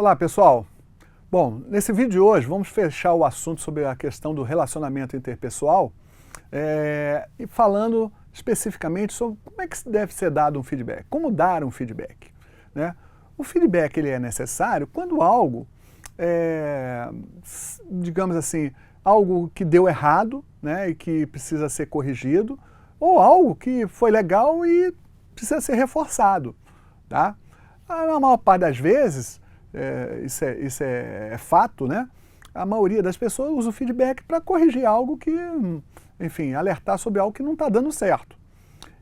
Olá, pessoal. Bom, nesse vídeo de hoje vamos fechar o assunto sobre a questão do relacionamento interpessoal e falando especificamente sobre como é que deve ser dado um feedback, como dar um feedback, né? O feedback ele é necessário quando algo, digamos assim, algo que deu errado, né, e que precisa ser corrigido, ou algo que foi legal e precisa ser reforçado, tá? Na maior parte das vezes, isso é fato, né? A maioria das pessoas usa o feedback para corrigir algo que, enfim, alertar sobre algo que não está dando certo.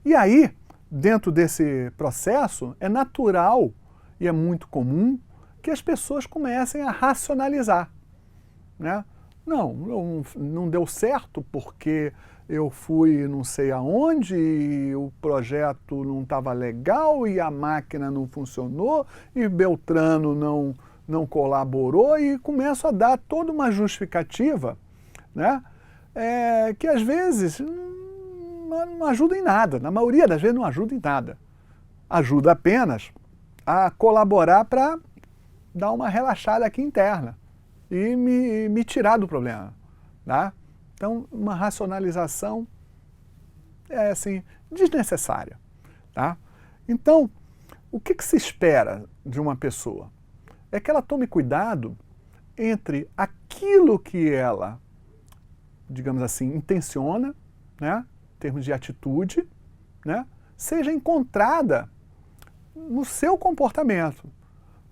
E aí, dentro desse processo, é natural e é muito comum que as pessoas comecem a racionalizar, né? Não deu certo porque eu fui não sei aonde, e o projeto não estava legal, e a máquina não funcionou, e Beltrano não colaborou, e começo a dar toda uma justificativa, né, que às vezes não ajuda em nada, na maioria das vezes não ajuda em nada. Ajuda apenas a colaborar para dar uma relaxada aqui interna e me tirar do problema, tá? Então, uma racionalização é, assim, desnecessária, tá? Então, o que se espera de uma pessoa? É que ela tome cuidado entre aquilo que ela, digamos assim, intenciona, né, em termos de atitude, né, seja encontrada no seu comportamento.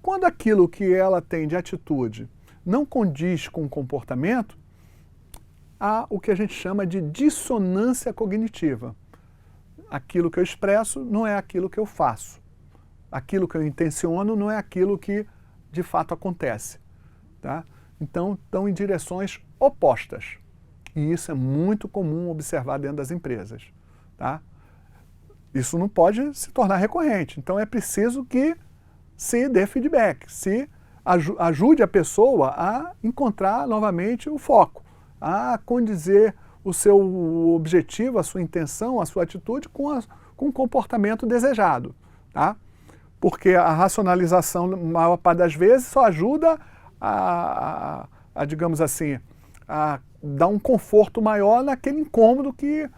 Quando aquilo que ela tem de atitude não condiz com o comportamento, há o que a gente chama de dissonância cognitiva. Aquilo que eu expresso não é aquilo que eu faço. Aquilo que eu intenciono não é aquilo que de fato acontece, tá? Então, estão em direções opostas. E isso é muito comum observar dentro das empresas, tá? Isso não pode se tornar recorrente. Então, é preciso que se dê feedback, se ajude a pessoa a encontrar novamente o foco, a condizer o seu objetivo, a sua intenção, a sua atitude com o comportamento desejado, tá? Porque a racionalização, na maior parte das vezes, só ajuda digamos assim, a dar um conforto maior naquele incômodo que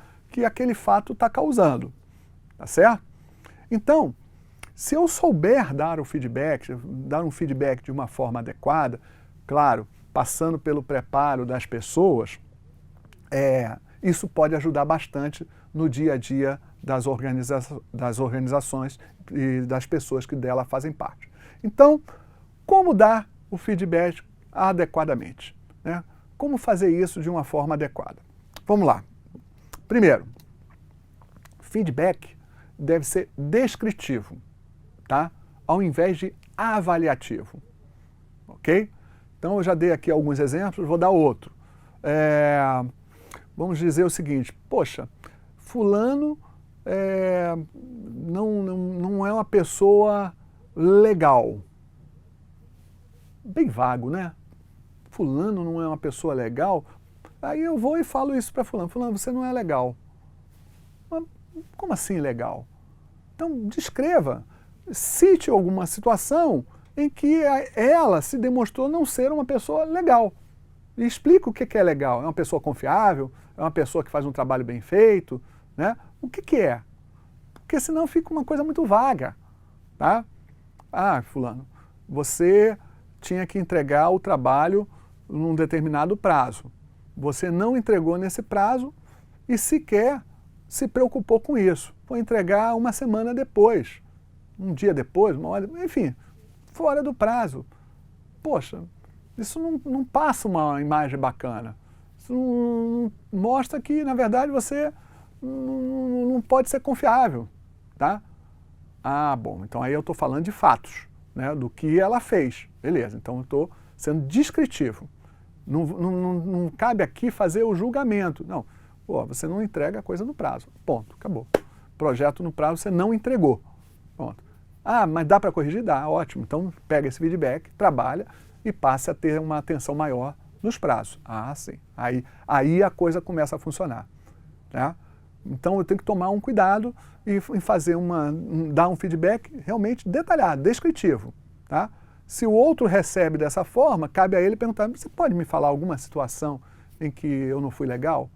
aquele fato está causando, tá certo? Então, se eu souber dar um feedback de uma forma adequada, claro, passando pelo preparo das pessoas, isso pode ajudar bastante no dia a dia das organizações e das pessoas que dela fazem parte. Então, como dar o feedback adequadamente, né? Como fazer isso de uma forma adequada? Vamos lá. Primeiro, feedback deve ser descritivo, tá? Ao invés de avaliativo, ok? Então eu já dei aqui alguns exemplos, vou dar outro. Vamos dizer o seguinte: poxa, fulano não é uma pessoa legal. Bem vago, né? Fulano não é uma pessoa legal. Aí eu vou e falo isso para fulano: fulano, você não é legal. Mas, como assim legal? Então descreva, cite alguma situação em que ela se demonstrou não ser uma pessoa legal. E explica o que é legal. É uma pessoa confiável? É uma pessoa que faz um trabalho bem feito? Né? O que é? Porque senão fica uma coisa muito vaga, tá? Ah, fulano, você tinha que entregar o trabalho num determinado prazo. Você não entregou nesse prazo e sequer se preocupou com isso. Foi entregar uma semana depois, um dia depois, uma hora, enfim, fora do prazo. Poxa, isso não passa uma imagem bacana. Isso não mostra que, na verdade, você não pode ser confiável, tá? Ah, bom, então aí eu estou falando de fatos, né, do que ela fez. Beleza, então eu estou sendo descritivo. Não cabe aqui fazer o julgamento. Não, pô, você não entrega a coisa no prazo. Ponto, acabou. Projeto no prazo você não entregou. Ponto. Ah, mas dá para corrigir? Dá, ótimo. Então pega esse feedback, trabalha e passe a ter uma atenção maior nos prazos. Ah, sim. Aí a coisa começa a funcionar, né? Então eu tenho que tomar um cuidado e fazer dar um feedback realmente detalhado, descritivo, tá? Se o outro recebe dessa forma, cabe a ele perguntar, você pode me falar alguma situação em que eu não fui legal?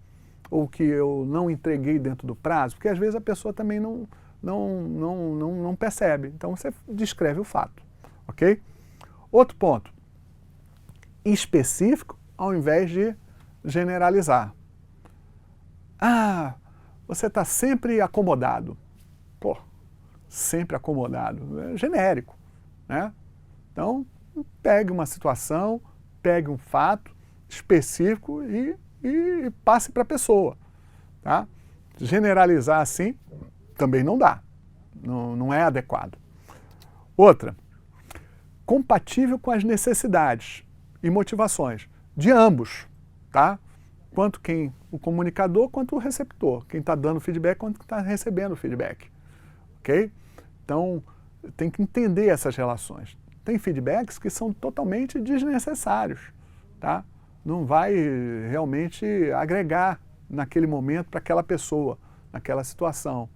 Ou que eu não entreguei dentro do prazo? Porque às vezes a pessoa também não percebe. Então você descreve o fato, ok? Outro ponto, específico ao invés de generalizar. Ah, você está sempre acomodado. Pô, sempre acomodado. É genérico, né? Então, pegue uma situação, pegue um fato específico e passe para a pessoa. Tá? Generalizar assim também não dá, não é adequado. Outra, compatível com as necessidades e motivações de ambos, tá? Tanto o comunicador quanto o receptor, quem está dando feedback quanto quem está recebendo feedback, ok? Então, tem que entender essas relações. Tem feedbacks que são totalmente desnecessários, tá? Não vai realmente agregar naquele momento para aquela pessoa, naquela situação.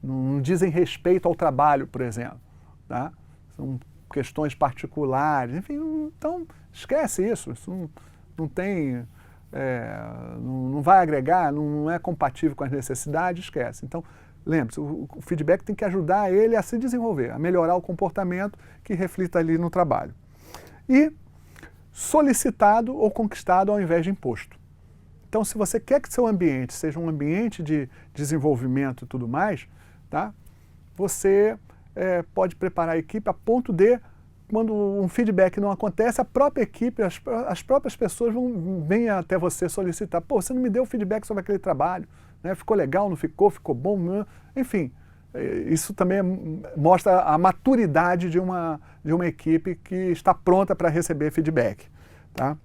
Não dizem respeito ao trabalho, por exemplo, tá? São questões particulares, enfim, então esquece isso, não tem, não vai agregar, não é compatível com as necessidades, esquece. Então, lembre-se, o feedback tem que ajudar ele a se desenvolver, a melhorar o comportamento que reflita ali no trabalho. E solicitado ou conquistado ao invés de imposto. Então, se você quer que seu ambiente seja um ambiente de desenvolvimento e tudo mais, tá? Você pode preparar a equipe a ponto de, quando um feedback não acontece, a própria equipe, as próprias pessoas vêm até você solicitar. Pô, você não me deu feedback sobre aquele trabalho, né? Ficou legal, não ficou, ficou bom, não? Enfim, isso também mostra a maturidade de uma equipe que está pronta para receber feedback. Tá?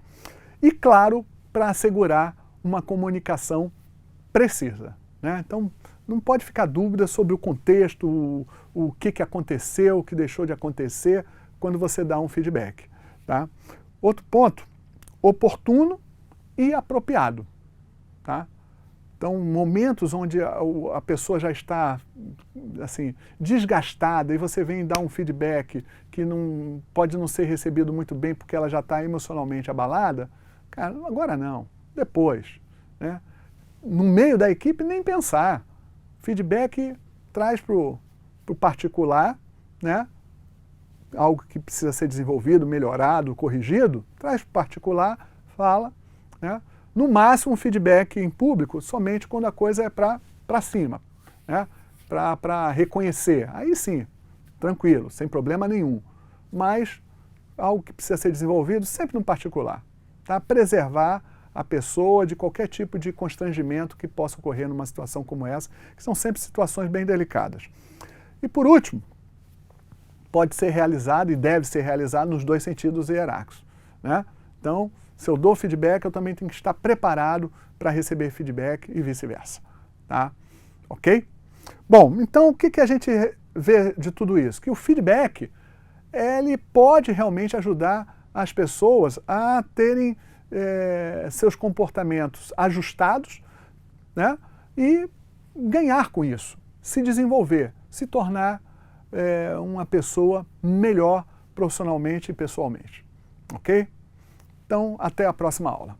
E, claro, para assegurar uma comunicação precisa. Né? Então, não pode ficar dúvida sobre o contexto, o que aconteceu, o que deixou de acontecer quando você dá um feedback. Tá? Outro ponto, oportuno e apropriado. Tá? Então, momentos onde a pessoa já está assim, desgastada e você vem dar um feedback que pode não ser recebido muito bem porque ela já está emocionalmente abalada, cara, agora não, depois. Né? No meio da equipe, nem pensar. Feedback traz para o particular, né? Algo que precisa ser desenvolvido, melhorado, corrigido, traz para o particular, fala, né? No máximo, um feedback em público somente quando a coisa é para cima, né? Para reconhecer. Aí sim, tranquilo, sem problema nenhum. Mas algo que precisa ser desenvolvido sempre no particular. Tá? Preservar a pessoa de qualquer tipo de constrangimento que possa ocorrer numa situação como essa, que são sempre situações bem delicadas. E por último, pode ser realizado e deve ser realizado nos dois sentidos hierárquicos. Né? Então, se eu dou feedback, eu também tenho que estar preparado para receber feedback e vice-versa. Tá? Ok? Bom, então o que a gente vê de tudo isso? Que o feedback, ele pode realmente ajudar as pessoas a terem seus comportamentos ajustados, né? E ganhar com isso, se desenvolver, se tornar uma pessoa melhor profissionalmente e pessoalmente. Ok? Então, até a próxima aula.